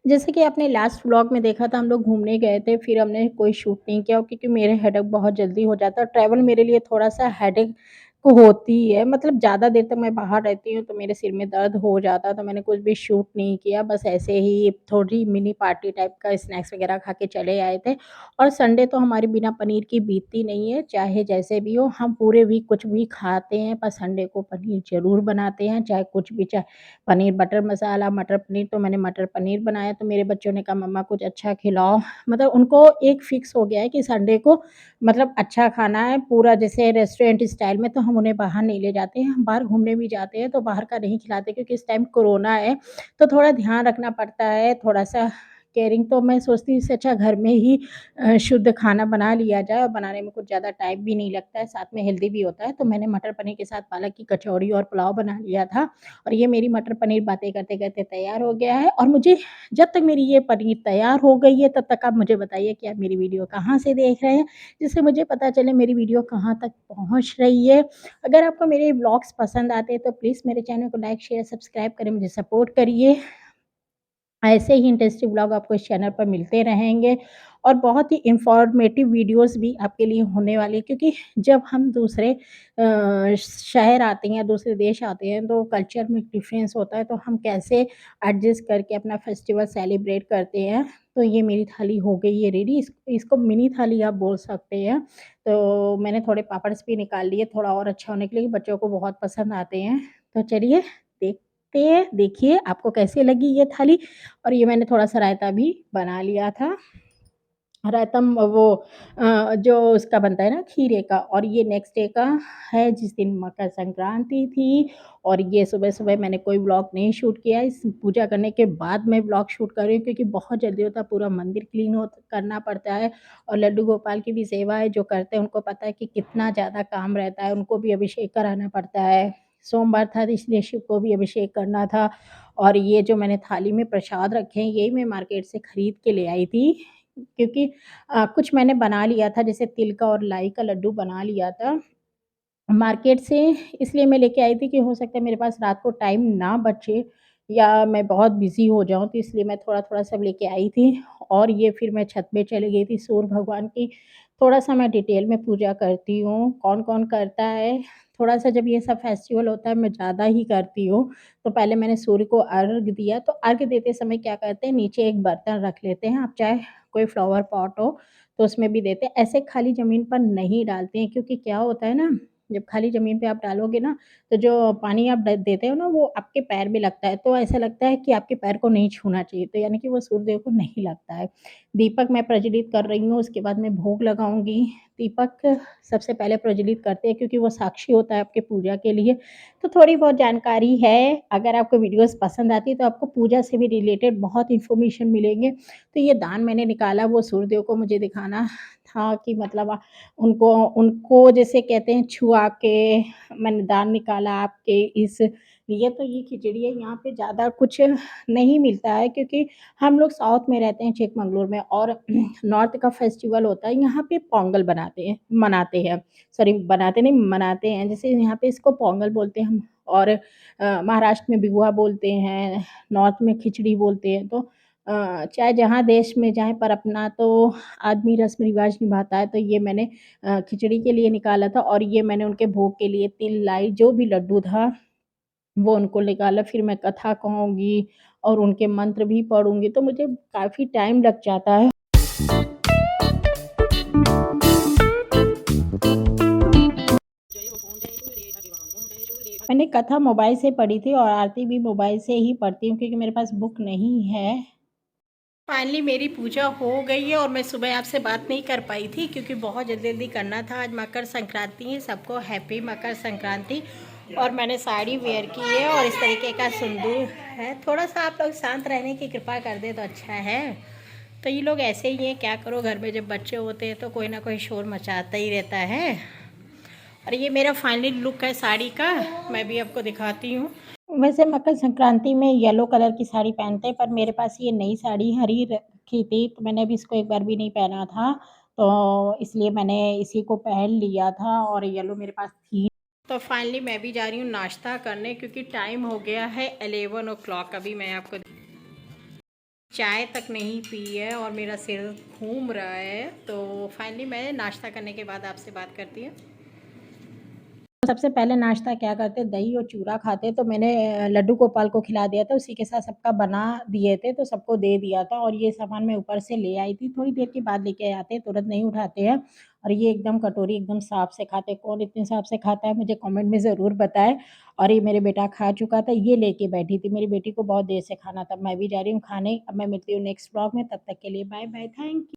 जैसे कि आपने लास्ट व्लॉग में देखा था हम लोग घूमने गए थे, फिर हमने कोई शूट नहीं किया क्योंकि मेरे हेडेक बहुत जल्दी हो जाता है। ट्रैवल मेरे लिए थोड़ा-सा हेडेक को होती ही है, मतलब ज़्यादा देर तक मैं बाहर रहती हूँ तो मेरे सिर में दर्द हो जाता है, तो मैंने कुछ भी शूट नहीं किया। बस ऐसे ही थोड़ी मिनी पार्टी टाइप का स्नैक्स वगैरह खा के चले आए थे। और संडे तो हमारी बिना पनीर की बीतती नहीं है, चाहे जैसे भी हो। हम पूरे वीक कुछ भी खाते हैं पर संडे को पनीर ज़रूर बनाते हैं, चाहे कुछ भी चाहे पनीर बटर मसाला, मटर पनीर, तो मैंने मटर पनीर बनाया, तो मेरे बच्चों ने कहा मम्मा कुछ अच्छा खिलाओ। मतलब उनको एक फिक्स हो गया है कि संडे को मतलब अच्छा खाना है, पूरा जैसे रेस्टोरेंट स्टाइल में, तो हम उन्हें बाहर नहीं ले जाते हैं। हम बाहर घूमने भी जाते हैं तो बाहर का नहीं खिलाते क्योंकि इस टाइम कोरोना है, तो थोड़ा ध्यान रखना पड़ता है, थोड़ा-सा केयरिंग, तो मैं सोचती हूँ इससे अच्छा घर में ही शुद्ध खाना बना लिया जाए और बनाने में कुछ ज़्यादा टाइम भी नहीं लगता है, साथ में हेल्दी भी होता है। तो मैंने मटर पनीर के साथ पालक की कचौड़ी और पुलाव बना लिया था। और ये मेरी मटर पनीर बातें करते-करते तैयार हो गया है। और मुझे जब तक मेरी ये पनीर तैयार हो गई है, तब तक आप मुझे बताइए कि आप मेरी वीडियो कहाँ से देख रहे हैं? जिससे मुझे पता चले मेरी वीडियो कहाँ तक पहुँच रही है। अगर आपको मेरे व्लॉग्स पसंद आते हैं, तो प्लीज़ मेरे चैनल को लाइक, शेयर, सब्सक्राइब करें, मुझे सपोर्ट करिए। ऐसे ही इंटरेस्टिंग व्लॉग आपको इस चैनल पर मिलते रहेंगे और बहुत ही इन्फॉर्मेटिव वीडियोस भी आपके लिए होने वाली है, क्योंकि जब हम दूसरे शहर आते हैं या दूसरे देश आते हैं तो कल्चर में डिफरेंस होता है, तो हम कैसे एडजस्ट करके अपना फेस्टिवल सेलिब्रेट करते हैं। तो ये मेरी थाली हो गई है रेडी, इसको मिनी थाली आप बोल सकते हैं। तो मैंने थोड़े पापड़ भी निकाल लिए थोड़ा और अच्छा होने के लिए, बच्चों को बहुत पसंद आते हैं। तो चलिए देखते हैं, देखिए आपको कैसी लगी ये थाली। और ये मैंने थोड़ा-सा रायता भी बना लिया था। रायता वो जो उसका बनता है ना खीरे का। और ये नेक्स्ट डे का है जिस दिन मकर संक्रांति थी। और ये सुबह-सुबह मैंने कोई व्लॉग नहीं शूट किया है, इस पूजा करने के बाद मैं व्लॉग शूट कर रही हूँ क्योंकि बहुत जल्दी होता है, पूरा मंदिर क्लीन करना पड़ता है। और लड्डू गोपाल की भी सेवा है, जो करते हैं उनको पता है कि कितना ज़्यादा काम रहता है, उनको भी अभिषेक कराना पड़ता है। सोमवार था तो इसलिए शिव को भी अभिषेक करना था। और ये जो मैंने थाली में प्रसाद रखे हैं, यही मैं मार्केट से खरीद के ले आई थी, क्योंकि कुछ मैंने बना लिया था, जैसे तिल का और लाई का लड्डू बना लिया था मार्केट से, इसलिए मैं लेके आई थी कि हो सकता है मेरे पास रात को टाइम ना बचे या मैं बहुत बिज़ी हो जाऊँ, तो इसलिए मैं थोड़ा-थोड़ा सब लेके आई थी। और ये फिर मैं छत पे चली गई थी सूर्य भगवान की, थोड़ा-सा मैं डिटेल में पूजा करती हूँ, कौन-कौन करता है, थोड़ा-सा जब ये सब फेस्टिवल होता है मैं ज़्यादा ही करती हूँ। तो पहले मैंने सूर्य को अर्घ दिया, तो अर्घ देते समय क्या करते हैं, नीचे एक बर्तन रख लेते हैं, आप चाहे कोई फ्लावर पॉट हो तो उसमें भी देते हैं, ऐसे खाली ज़मीन पर नहीं डालते हैं, क्योंकि क्या होता है ना, जब खाली ज़मीन पे आप डालोगे ना, तो जो पानी आप ड देते हो ना, वो आपके पैर में लगता है, तो ऐसा लगता है कि आपके पैर को नहीं छूना चाहिए, तो यानी कि वो सूर्यदेव को नहीं लगता है। दीपक मैं प्रज्वलित कर रही हूँ, उसके बाद मैं भोग लगाऊँगी। दीपक सबसे पहले प्रज्वलित करते हैं क्योंकि वो साक्षी होता है आपके पूजा के लिए। तो थोड़ी बहुत जानकारी है, अगर आपको वीडियोज़ पसंद आती है तो आपको पूजा से भी रिलेटेड बहुत इन्फॉर्मेशन मिलेंगे। तो ये दान मैंने निकाला, वो सूर्यदेव को मुझे दिखाना था कि मतलब उनको उनको जैसे कहते हैं छुआ के मैंने दान निकाला आपके इस लिए। तो ये खिचड़ी है, यहाँ पे ज़्यादा कुछ नहीं मिलता है क्योंकि हम लोग साउथ में रहते हैं, चिकमंगलुरु में, और नॉर्थ का फेस्टिवल होता है, यहाँ पे पोंगल मनाते हैं, सॉरी बनाते नहीं मनाते हैं, जैसे यहाँ पे इसको पोंगल बोलते हैं हम। और महाराष्ट्र में बिहुआ बोलते हैं, नॉर्थ में खिचड़ी बोलते हैं। तो चाहे जहाँ देश में जाएँ, पर अपना तो आदमी रस्म-रिवाज निभाता है। तो ये मैंने खिचड़ी के लिए निकाला था और ये मैंने उनके भोग के लिए तिल, लाई जो भी लड्डू था, वो उनको निकाला। फिर मैं कथा कहूँगी और उनके मंत्र भी पढ़ूँगी, तो मुझे काफ़ी टाइम लग जाता है। मैंने कथा मोबाइल से पढ़ी थी और आरती भी मोबाइल से ही पढ़ती हूँ क्योंकि मेरे पास बुक नहीं है। फाइनली मेरी पूजा हो गई है और मैं सुबह आपसे बात नहीं कर पाई थी क्योंकि बहुत जल्दी-जल्दी करना था। आज मकर संक्रांति है, सबको हैप्पी मकर संक्रांति। और मैंने साड़ी वेयर की है और इस तरीके का सिंदूर है। थोड़ा-सा आप लोग शांत रहने की कृपा कर दें तो अच्छा है। तो ये लोग ऐसे ही हैं, क्या करो, घर में जब बच्चे होते हैं तो कोई ना कोई शोर मचाता ही रहता है। और ये मेरा फाइनल लुक है साड़ी का, मैं भी आपको दिखाती हूँ। वैसे मकर संक्रांति में येलो कलर की साड़ी पहनते हैं, पर मेरे पास ये नई साड़ी हरी रखी थी, तो मैंने अभी इसको एक बार भी नहीं पहना था, तो इसलिए मैंने इसी को पहन लिया था और येलो मेरे पास थी। तो फाइनली मैं भी जा रही हूँ नाश्ता करने क्योंकि टाइम हो गया है 11 ओ क्लॉक। अभी मैं आपको चाय तक नहीं पी है और मेरा सिर घूम रहा है, तो फाइनली मैं नाश्ता करने के बाद आपसे बात करती हूँ। सबसे पहले नाश्ता क्या करते, दही और चूरा खाते, तो मैंने लड्डू गोपाल को खिला दिया था, उसी के साथ सबका बना दिए थे, तो सबको दे दिया था और ये सामान मैं ऊपर से ले आई थी, थोड़ी देर के बाद लेके आते हैं, तुरंत नहीं उठाते हैं और ये एकदम कटोरी एकदम साफ से खाते हैं। कौन इतने साफ से खाता है मुझे कमेंट में ज़रूर बताएँ। और ये मेरे बेटा खा चुका था, ये लेके बैठी थी, मेरी बेटी को बहुत देर से खाना था, मैं भी जा रही हूँ खाने। अब मैं मिलती हूँ नेक्स्ट व्लॉग में, तब तक के लिए बाय बाय, थैंक यू।